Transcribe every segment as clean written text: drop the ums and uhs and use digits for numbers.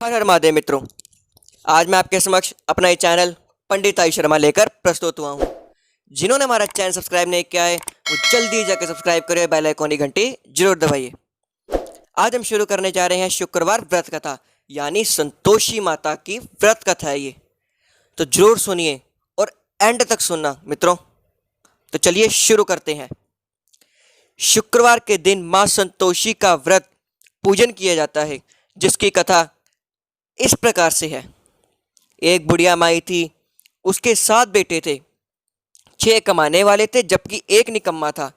हर हर महादेव मित्रों। आज मैं आपके समक्ष अपना ये चैनल पंडित आई शर्मा लेकर प्रस्तुत हुआ हूँ। जिन्होंने हमारा चैनल सब्सक्राइब नहीं किया है वो जल्दी जाकर सब्सक्राइब करें, बेल आइकन की घंटी जरूर दबाइए। आज हम शुरू करने जा रहे हैं शुक्रवार व्रत कथा, यानी संतोषी माता की व्रत कथा है ये। तो जरूर सुनिए और एंड तक सुनना मित्रों। तो चलिए शुरू करते हैं। शुक्रवार के दिन माँ संतोषी का व्रत पूजन किया जाता है, जिसकी कथा इस प्रकार से है। एक बुढ़िया माई थी, उसके 7 बेटे थे। 6 कमाने वाले थे जबकि एक निकम्मा था।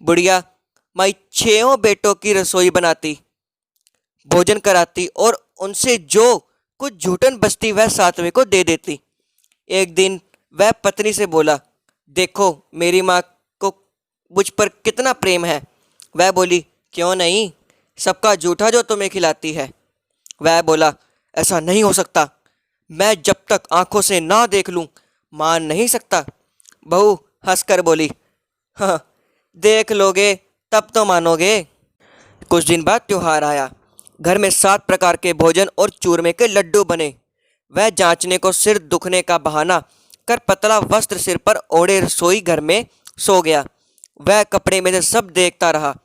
बुढ़िया माई 6 बेटों की रसोई बनाती, भोजन कराती और उनसे जो कुछ झूठन बचती वह 7वें को दे देती। एक दिन वह पत्नी से बोला, देखो मेरी माँ को मुझ पर कितना प्रेम है। वह बोली, क्यों नहीं, सबका जूठा जो तुम्हें खिलाती है। वह बोला, ऐसा नहीं हो सकता, मैं जब तक आंखों से ना देख लूं मान नहीं सकता। बहू हंसकर बोली, हाँ देख लोगे तब तो मानोगे। कुछ दिन बाद त्योहार आया। घर में 7 प्रकार के भोजन और चूरमे के लड्डू बने। वह जांचने को सिर दुखने का बहाना कर पतला वस्त्र सिर पर ओढ़े रसोई घर में सो गया। वह कपड़े में से सब देखता रहा।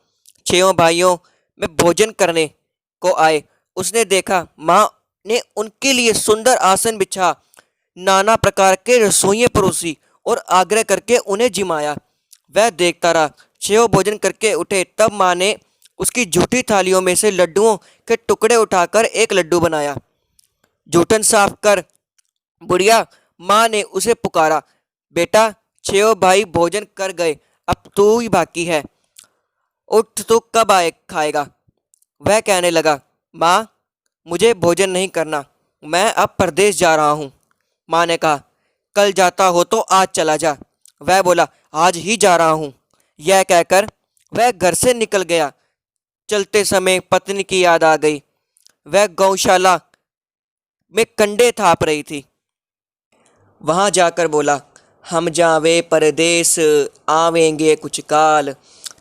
6 भाइयों में भोजन करने को आए। उसने देखा माँ ने उनके लिए सुंदर आसन बिछा, नाना प्रकार के रसोइयाँ परोसी और आग्रह करके उन्हें जिमाया। वह देखता रहा। 6 भोजन करके उठे तब माँ ने उसकी झूठी थालियों में से लड्डुओं के टुकड़े उठाकर एक लड्डू बनाया। जूठन साफ कर बुढ़िया माँ ने उसे पुकारा, बेटा 6 भाई भोजन कर गए, अब तू ही बाकी है, उठ तो कब आए खाएगा। वह कहने लगा, माँ मुझे भोजन नहीं करना, मैं अब परदेश जा रहा हूँ। माँ ने कहा, कल जाता हो तो आज चला जा। वह बोला, आज ही जा रहा हूँ। यह कहकर वह घर से निकल गया। चलते समय पत्नी की याद आ गई। वह गौशाला में कंडे थाप रही थी। वहाँ जाकर बोला, हम जावे परदेश आवेंगे कुछ काल,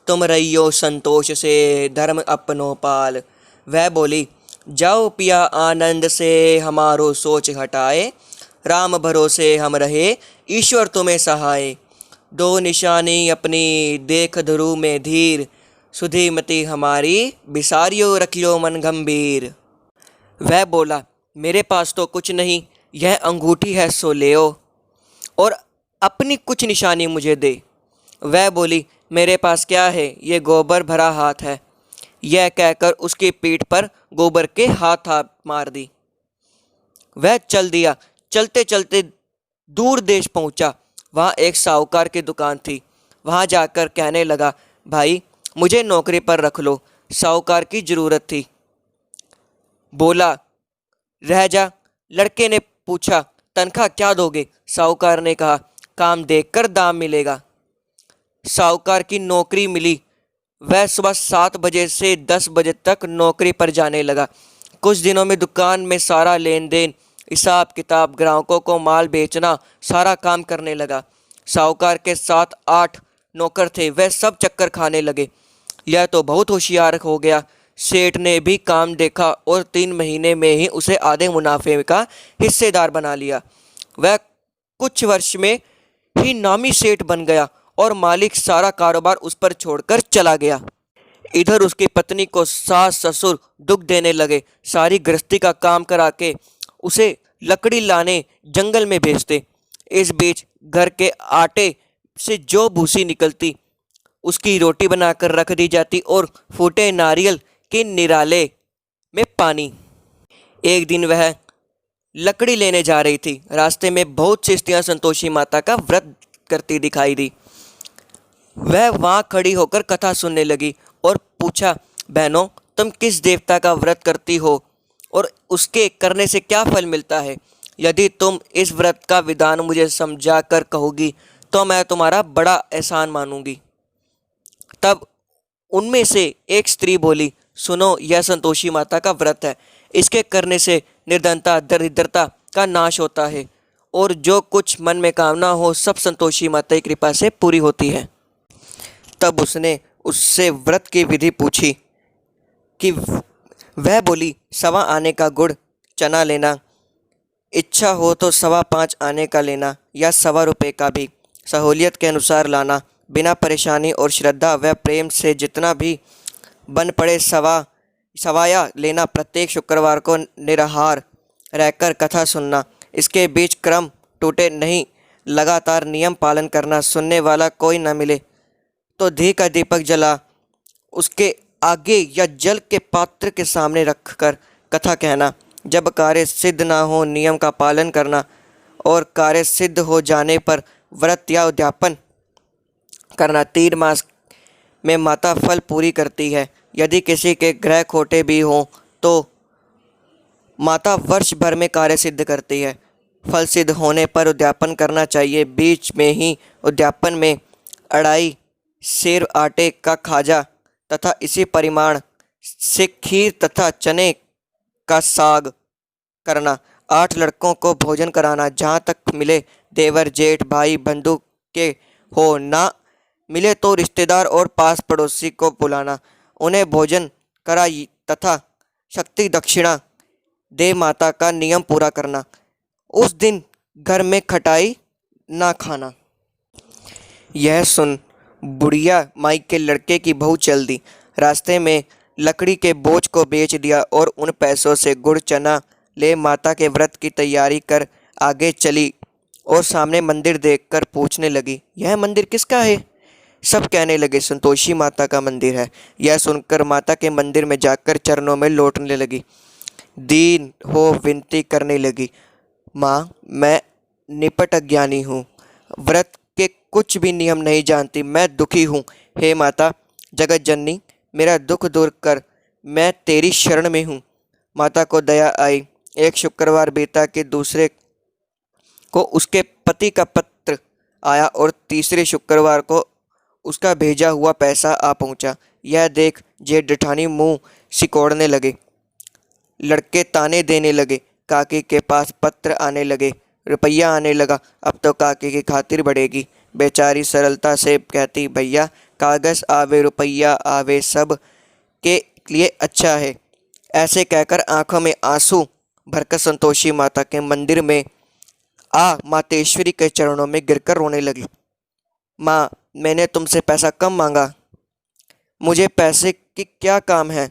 तुम रहियो संतोष से धर्म अपनो पाल। वह बोली, जाओ पिया आनंद से हमारो सोच हटाए, राम भरोसे हम रहे ईश्वर तुम्हें सहाय। 2 निशानी अपनी देख धरू में धीर, सुधीमती हमारी बिसारियो रखियो मन गंभीर। वह बोला, मेरे पास तो कुछ नहीं, यह अंगूठी है सो लेओ और अपनी कुछ निशानी मुझे दे। वह बोली, मेरे पास क्या है, ये गोबर भरा हाथ है। यह कहकर उसकी पीठ पर गोबर के हाथ मार दी। वह चल दिया। चलते चलते दूर देश पहुंचा। वहाँ एक साहूकार की दुकान थी। वहाँ जाकर कहने लगा, भाई मुझे नौकरी पर रख लो। साहूकार की ज़रूरत थी। बोला, रह जा। लड़के ने पूछा, तनख्वाह क्या दोगे? साहूकार ने कहा, काम देखकर दाम मिलेगा। साहूकार की नौकरी मिली। वह सुबह 7 बजे से 10 बजे तक नौकरी पर जाने लगा। कुछ दिनों में दुकान में सारा लेन देन, हिसाब किताब, ग्राहकों को माल बेचना, सारा काम करने लगा। साहूकार के 7-8 नौकर थे। वह सब चक्कर खाने लगे। यह तो बहुत होशियार हो गया। सेठ ने भी काम देखा और 3 महीने में ही उसे आधे मुनाफे का हिस्सेदार बना लिया। वह कुछ वर्ष में ही नामी सेठ बन गया और मालिक सारा कारोबार उस पर छोड़कर चला गया। इधर उसकी पत्नी को सास ससुर दुख देने लगे। सारी गृहस्थी का काम करा के उसे लकड़ी लाने जंगल में भेजते। इस बीच घर के आटे से जो भूसी निकलती उसकी रोटी बनाकर रख दी जाती और फूटे नारियल के निराले में पानी। एक दिन वह लकड़ी लेने जा रही थी। रास्ते में बहुत सी स्त्रियां संतोषी माता का व्रत करती दिखाई दी। वह वहाँ खड़ी होकर कथा सुनने लगी और पूछा, बहनों तुम किस देवता का व्रत करती हो और उसके करने से क्या फल मिलता है? यदि तुम इस व्रत का विधान मुझे समझा कर कहोगी तो मैं तुम्हारा बड़ा एहसान मानूंगी। तब उनमें से एक स्त्री बोली, सुनो यह संतोषी माता का व्रत है। इसके करने से निर्धनता दरिद्रता का नाश होता है और जो कुछ मन में कामना हो सब संतोषी माता की कृपा से पूरी होती है। तब उसने उससे व्रत की विधि पूछी कि वह बोली, 1.25 आने का गुड़, चना लेना, इच्छा हो तो 5.25 आने का लेना या 1.25 का भी, सहूलियत के अनुसार लाना, बिना परेशानी और श्रद्धा व प्रेम से जितना भी बन पड़े सवाया लेना। प्रत्येक शुक्रवार को निराहार रहकर कथा सुनना, इसके बीच क्रम टूटे नहीं, लगातार नियम पालन करना। सुनने वाला कोई न मिले तो घी का दीपक जला उसके आगे या जल के पात्र के सामने रखकर कथा कहना। जब कार्य सिद्ध ना हो नियम का पालन करना और कार्य सिद्ध हो जाने पर व्रत या उद्यापन करना। 3 मास में माता फल पूरी करती है। यदि किसी के ग्रह खोटे भी हों तो माता वर्ष भर में कार्य सिद्ध करती है। फल सिद्ध होने पर उद्यापन करना चाहिए। बीच में ही उद्यापन में अढ़ाई सेर आटे का खाजा तथा इसी परिमाण से खीर तथा चने का साग करना। 8 लड़कों को भोजन कराना। जहाँ तक मिले देवर जेठ भाई बंधु के हो, ना मिले तो रिश्तेदार और पास पड़ोसी को बुलाना, उन्हें भोजन करा तथा शक्ति दक्षिणा दे माता का नियम पूरा करना। उस दिन घर में खटाई ना खाना। यह सुन बुढ़िया माई के लड़के की बहू चल दी। रास्ते में लकड़ी के बोझ को बेच दिया और उन पैसों से गुड़ चना ले माता के व्रत की तैयारी कर आगे चली और सामने मंदिर देखकर पूछने लगी, यह मंदिर किसका है? सब कहने लगे, संतोषी माता का मंदिर है। यह सुनकर माता के मंदिर में जाकर चरणों में लौटने लगी। दीन हो विनती करने लगी, माँ मैं निपट अज्ञानी हूँ, व्रत के कुछ भी नियम नहीं जानती, मैं दुखी हूँ। हे माता जगत जननी, मेरा दुख दूर कर, मैं तेरी शरण में हूँ। माता को दया आई। एक शुक्रवार बीता कि दूसरे को उसके पति का पत्र आया और तीसरे शुक्रवार को उसका भेजा हुआ पैसा आ पहुँचा। यह देख जेठ जेठानी मुँह सिकोड़ने लगे। लड़के ताने देने लगे। काकी के पास पत्र आने लगे, रुपया आने लगा। अब तो काकी की खातिर बढ़ेगी। बेचारी सरलता से कहती, भैया कागज़ आवे रुपया आवे सब के लिए अच्छा है। ऐसे कहकर आंखों में आंसू भरकर संतोषी माता के मंदिर में आ मातेश्वरी के चरणों में गिरकर रोने लगी। माँ मैंने तुमसे पैसा कम मांगा, मुझे पैसे की क्या काम है,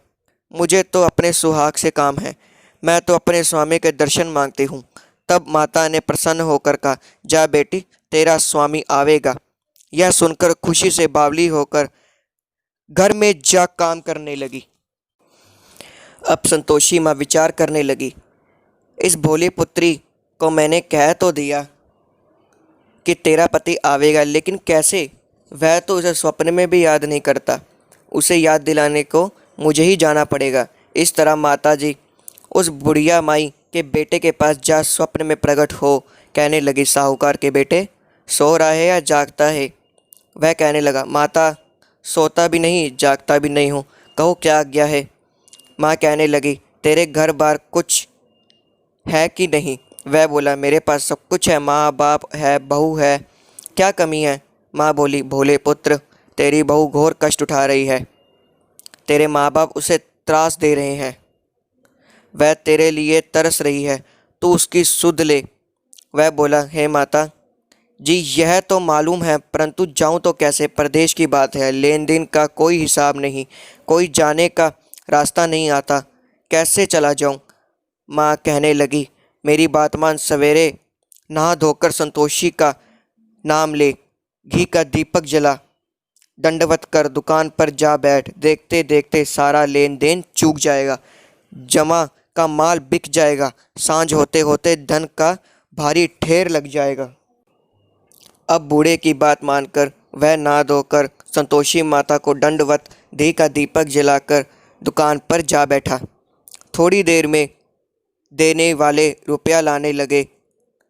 मुझे तो अपने सुहाग से काम है, मैं तो अपने स्वामी के दर्शन मांगती हूँ। तब माता ने प्रसन्न होकर कहा, जा बेटी तेरा स्वामी आवेगा। यह सुनकर खुशी से बावली होकर घर में जा काम करने लगी। अब संतोषी माँ विचार करने लगी, इस भोली पुत्री को मैंने कह तो दिया कि तेरा पति आवेगा, लेकिन कैसे? वह तो उसे स्वप्न में भी याद नहीं करता। उसे याद दिलाने को मुझे ही जाना पड़ेगा। इस तरह माता जी उस बुढ़िया माई के बेटे के पास जा स्वप्न में प्रकट हो कहने लगी, साहूकार के बेटे सो रहा है या जागता है? वह कहने लगा, माता सोता भी नहीं जागता भी नहीं हूँ, कहो क्या आज्ञा है? माँ कहने लगी, तेरे घर बार कुछ है कि नहीं? वह बोला, मेरे पास सब कुछ है, माँ बाप है, बहू है, क्या कमी है? माँ बोली, भोले पुत्र तेरी बहू घोर कष्ट उठा रही है, तेरे माँ बाप उसे त्रास दे रहे हैं, वह तेरे लिए तरस रही है, तू उसकी सुध ले। वह बोला, हे माता जी यह तो मालूम है, परंतु जाऊं तो कैसे? प्रदेश की बात है, लेन देन का कोई हिसाब नहीं, कोई जाने का रास्ता नहीं आता, कैसे चला जाऊं? माँ कहने लगी, मेरी बात मान, सवेरे नहा धोकर संतोषी का नाम ले, घी का दीपक जला, दंडवत कर दुकान पर जा बैठ। देखते देखते सारा लेन देन चूक जाएगा, जमा का माल बिक जाएगा, सांझ होते होते धन का भारी ढेर लग जाएगा। अब बूढ़े की बात मानकर वह नहा धोकर संतोषी माता को दंडवत घी का दीपक जलाकर दुकान पर जा बैठा। थोड़ी देर में देने वाले रुपया लाने लगे,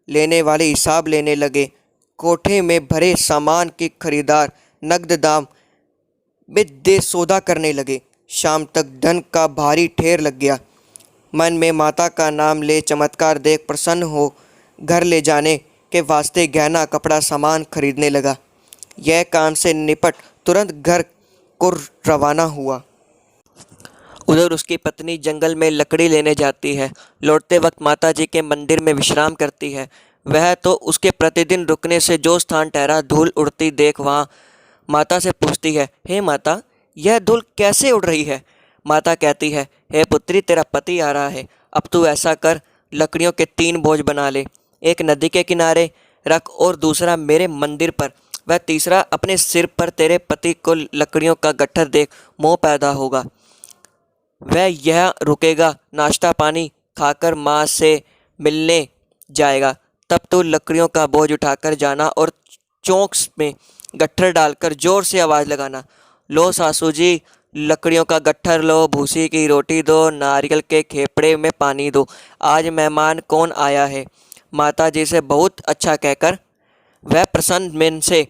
लेने वाले हिसाब लेने लगे। कोठे में भरे सामान के खरीदार नगद दाम में दे सौदा करने लगे। शाम तक धन का भारी ढेर लग गया। मन में माता का नाम ले चमत्कार देख प्रसन्न हो घर ले जाने के वास्ते गहना कपड़ा सामान खरीदने लगा। यह काम से निपट तुरंत घर को रवाना हुआ। उधर उसकी पत्नी जंगल में लकड़ी लेने जाती है। लौटते वक्त माता जी के मंदिर में विश्राम करती है। वह तो उसके प्रतिदिन रुकने से जो स्थान ठहरा धूल उड़ती देख वहाँ माता से पूछती है, हे माता, यह धूल कैसे उड़ रही है? माता कहती है, हे पुत्री, तेरा पति आ रहा है। अब तू ऐसा कर, लकड़ियों के 3 बोझ बना ले। एक नदी के किनारे रख और दूसरा मेरे मंदिर पर, वह तीसरा अपने सिर पर। तेरे पति को लकड़ियों का गट्ठर देख मोह पैदा होगा। वह यह रुकेगा, नाश्ता पानी खाकर माँ से मिलने जाएगा। तब तो लकड़ियों का बोझ उठाकर जाना और चौक में गट्ठर डालकर जोर से आवाज़ लगाना, लो सासू जी, लकड़ियों का गट्ठर लो, भूसी की रोटी दो, नारियल के खेपड़े में पानी दो, आज मेहमान कौन आया है। माता जी से बहुत अच्छा कहकर वह प्रसन्न मन से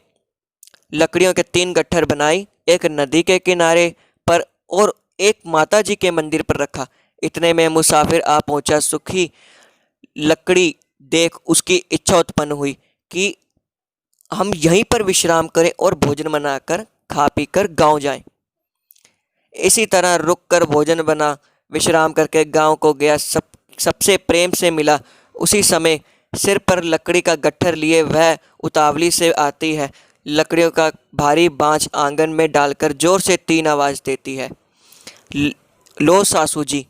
लकड़ियों के 3 गट्ठर बनाई, एक नदी के किनारे पर और एक माता जी के मंदिर पर रखा। इतने में मुसाफिर आ पहुंचा। सुखी लकड़ी देख उसकी इच्छा उत्पन्न हुई कि हम यहीं पर विश्राम करें और भोजन बनाकर खा पी कर गाँव जाएं। इसी तरह रुक कर भोजन बना, विश्राम करके गांव को गया। सबसे प्रेम से मिला। उसी समय सिर पर लकड़ी का गट्ठर लिए वह उतावली से आती है। लकड़ियों का भारी बाँच आंगन में डालकर जोर से 3 आवाज़ देती है, लो सासू जी,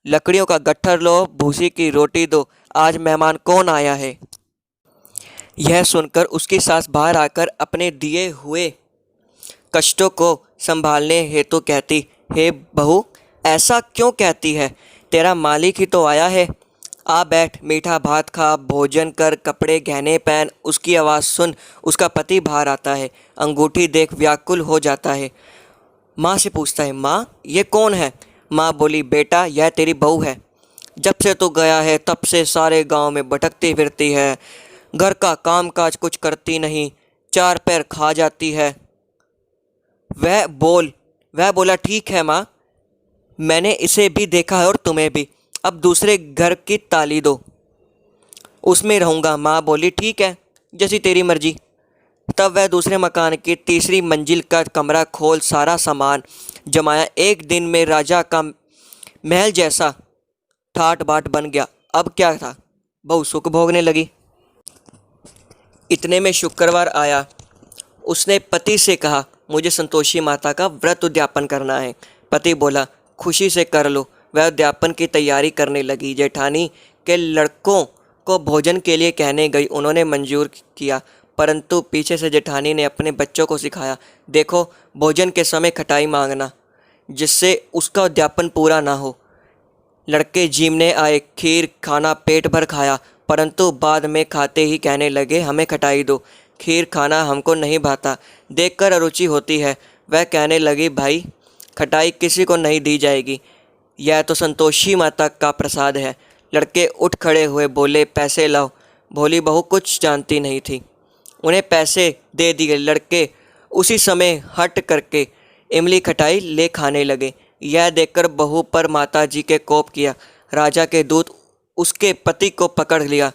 लकड़ियों का गट्ठर लो, भूसी की रोटी दो, आज मेहमान कौन आया है। यह सुनकर उसकी सास बाहर आकर अपने दिए हुए कष्टों को संभालने हेतु कहती, हे बहू, ऐसा क्यों कहती है? तेरा मालिक ही तो आया है। आ बैठ, मीठा भात खा, भोजन कर, कपड़े गहने पहन। उसकी आवाज़ सुन उसका पति बाहर आता है। अंगूठी देख व्याकुल हो जाता है। माँ से पूछता है, माँ, ये कौन है? माँ बोली, बेटा, यह तेरी बहू है। जब से तू गया है तब से सारे गांव में भटकती फिरती है, घर का कामकाज कुछ करती नहीं, 4 पैर खा जाती है। वह बोला, ठीक है माँ, मैंने इसे भी देखा है और तुम्हें भी। अब दूसरे घर की ताली दो, उसमें रहूँगा। माँ बोली, ठीक है, जैसी तेरी मर्जी। तब वह दूसरे मकान की 3री मंजिल का कमरा खोल सारा सामान जमाया। एक दिन में राजा का महल जैसा ठाट बाट बन गया। अब क्या था, बहू सुख भोगने लगी। इतने में शुक्रवार आया। उसने पति से कहा, मुझे संतोषी माता का व्रत उद्यापन करना है। पति बोला, खुशी से कर लो। वह उद्यापन की तैयारी करने लगी। जेठानी के लड़कों को भोजन के लिए कहने गई। उन्होंने मंजूर किया, परंतु पीछे से जेठानी ने अपने बच्चों को सिखाया, देखो, भोजन के समय खटाई मांगना, जिससे उसका उद्यापन पूरा ना हो। लड़के जीमने आए, खीर खाना पेट भर खाया, परंतु बाद में खाते ही कहने लगे, हमें खटाई दो, खीर खाना हमको नहीं भाता, देखकर अरुचि होती है। वह कहने लगी, भाई, खटाई किसी को नहीं दी जाएगी, यह तो संतोषी माता का प्रसाद है। लड़के उठ खड़े हुए, बोले, पैसे लाओ। भोली बहू कुछ जानती नहीं थी, उन्हें पैसे दे दिए। लड़के उसी समय हट करके इमली खटाई ले खाने लगे। यह देखकर बहू पर माता जी के कोप किया। राजा के दूत उसके पति को पकड़ लिया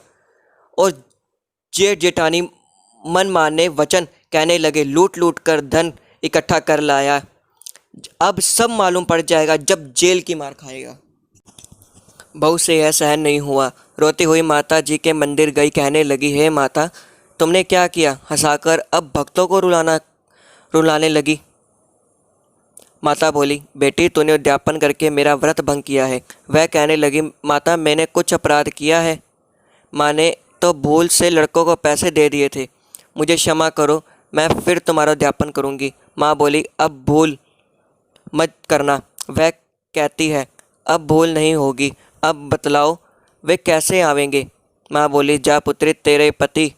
और जेठ जेठानी मन माने वचन कहने लगे, लूट लूट कर धन इकट्ठा कर लाया, अब सब मालूम पड़ जाएगा जब जेल की मार खाएगा। बहू से यह सहन नहीं हुआ। रोती हुई माता जी के मंदिर गई। कहने लगी, हे माता, तुमने क्या किया? हंसाकर अब भक्तों को रुलाने लगी। माता बोली, बेटी, तूने उद्यापन करके मेरा व्रत भंग किया है। वह कहने लगी, माता, मैंने कुछ अपराध किया है? माँ ने तो भूल से लड़कों को पैसे दे दिए थे, मुझे क्षमा करो, मैं फिर तुम्हारा उद्यापन करूँगी। माँ बोली, अब भूल मत करना। वह कहती है, अब भूल नहीं होगी, अब बतलाओ वे कैसे आवेंगे? माँ बोली, जा पुत्री, तेरे पति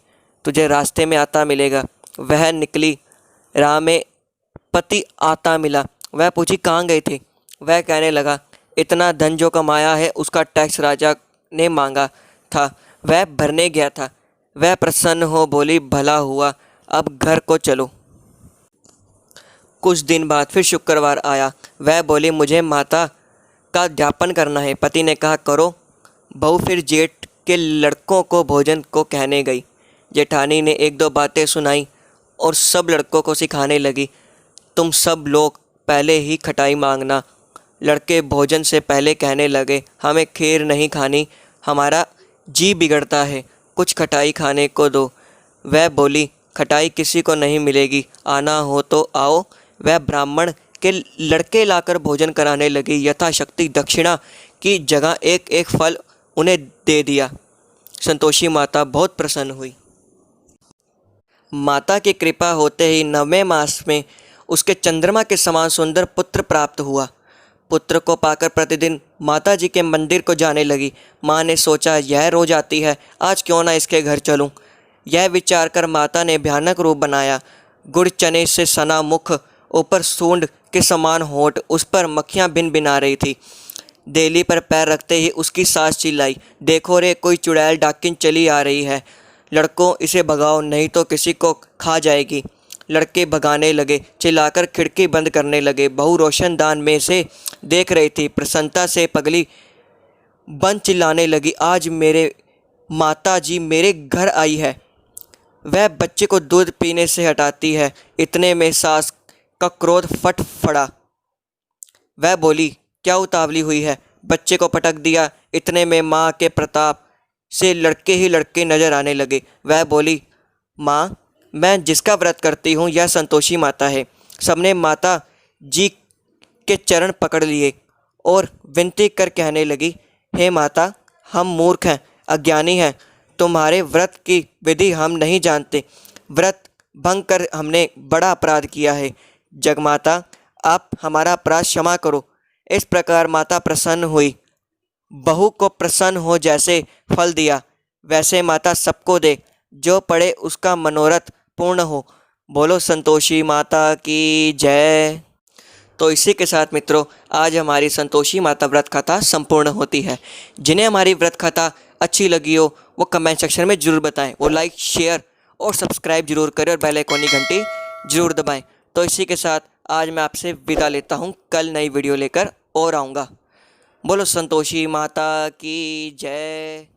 तुझे रास्ते में आता मिलेगा। वह निकली। राह में पति आता मिला। वह पूछी, कहाँ गए थे? वह कहने लगा, इतना धन जो कमाया है उसका टैक्स राजा ने मांगा था, वह भरने गया था। वह प्रसन्न हो बोली, भला हुआ, अब घर को चलो। कुछ दिन बाद फिर शुक्रवार आया। वह बोली, मुझे माता का उद्यापन करना है। पति ने कहा, करो। बहू फिर जेठ के लड़कों को भोजन को कहने गई। जेठानी ने 1-2 बातें सुनाई और सब लड़कों को सिखाने लगी, तुम सब लोग पहले ही खटाई मांगना, लड़के भोजन से पहले कहने लगे, हमें खीर नहीं खानी, हमारा जी बिगड़ता है, कुछ खटाई खाने को दो। वह बोली, खटाई किसी को नहीं मिलेगी, आना हो तो आओ। वह ब्राह्मण के लड़के लाकर भोजन कराने लगी। यथाशक्ति दक्षिणा की जगह एक एक फल उन्हें दे दिया। संतोषी माता बहुत प्रसन्न हुई। माता की कृपा होते ही 9वें मास में उसके चंद्रमा के समान सुंदर पुत्र प्राप्त हुआ। पुत्र को पाकर प्रतिदिन माता जी के मंदिर को जाने लगी। माँ ने सोचा, यह रोज आती है, आज क्यों ना इसके घर चलूं। यह विचार कर माता ने भयानक रूप बनाया। गुड़ चने से सना मुख, ऊपर सूंड के समान होंठ, उस पर मक्खियाँ भिन भिना रही थी। देली पर पैर रखते ही उसकी सास चिल्लाई, देखो रे, कोई चुड़ैल डाकिन चली आ रही है, लड़कों इसे भगाओ नहीं तो किसी को खा जाएगी। लड़के भगाने लगे, चिल्लाकर खिड़की बंद करने लगे। बहू रोशनदान में से देख रही थी। प्रसन्नता से पगली बन चिल्लाने लगी, आज मेरे माता जी मेरे घर आई है। वह बच्चे को दूध पीने से हटाती है। इतने में सास का क्रोध फट पड़ा। वह बोली, क्या उतावली हुई है, बच्चे को पटक दिया। इतने में माँ के प्रताप से लड़के ही लड़के नजर आने लगे। वह बोली, माँ, मैं जिसका व्रत करती हूँ यह संतोषी माता है। सबने माता जी के चरण पकड़ लिए और विनती कर कहने लगी, हे माता, हम मूर्ख हैं, अज्ञानी हैं, तुम्हारे व्रत की विधि हम नहीं जानते। व्रत भंग कर हमने बड़ा अपराध किया है। जगमाता, आप हमारा अपराध क्षमा करो। इस प्रकार माता प्रसन्न हुई। बहू को प्रसन्न हो जैसे फल दिया, वैसे माता सबको दे, जो पढ़े उसका मनोरथ पूर्ण हो। बोलो संतोषी माता की जय। तो इसी के साथ मित्रों, आज हमारी संतोषी माता व्रत कथा संपूर्ण होती है। जिन्हें हमारी व्रत कथा अच्छी लगी हो वो कमेंट सेक्शन में ज़रूर बताएं। वो लाइक, शेयर और सब्सक्राइब जरूर करें और बेल आइकन की घंटी जरूर दबाएं। तो इसी के साथ आज मैं आपसे विदा लेता हूँ। कल नई वीडियो लेकर और आऊँगा। बोलो संतोषी माता की जय।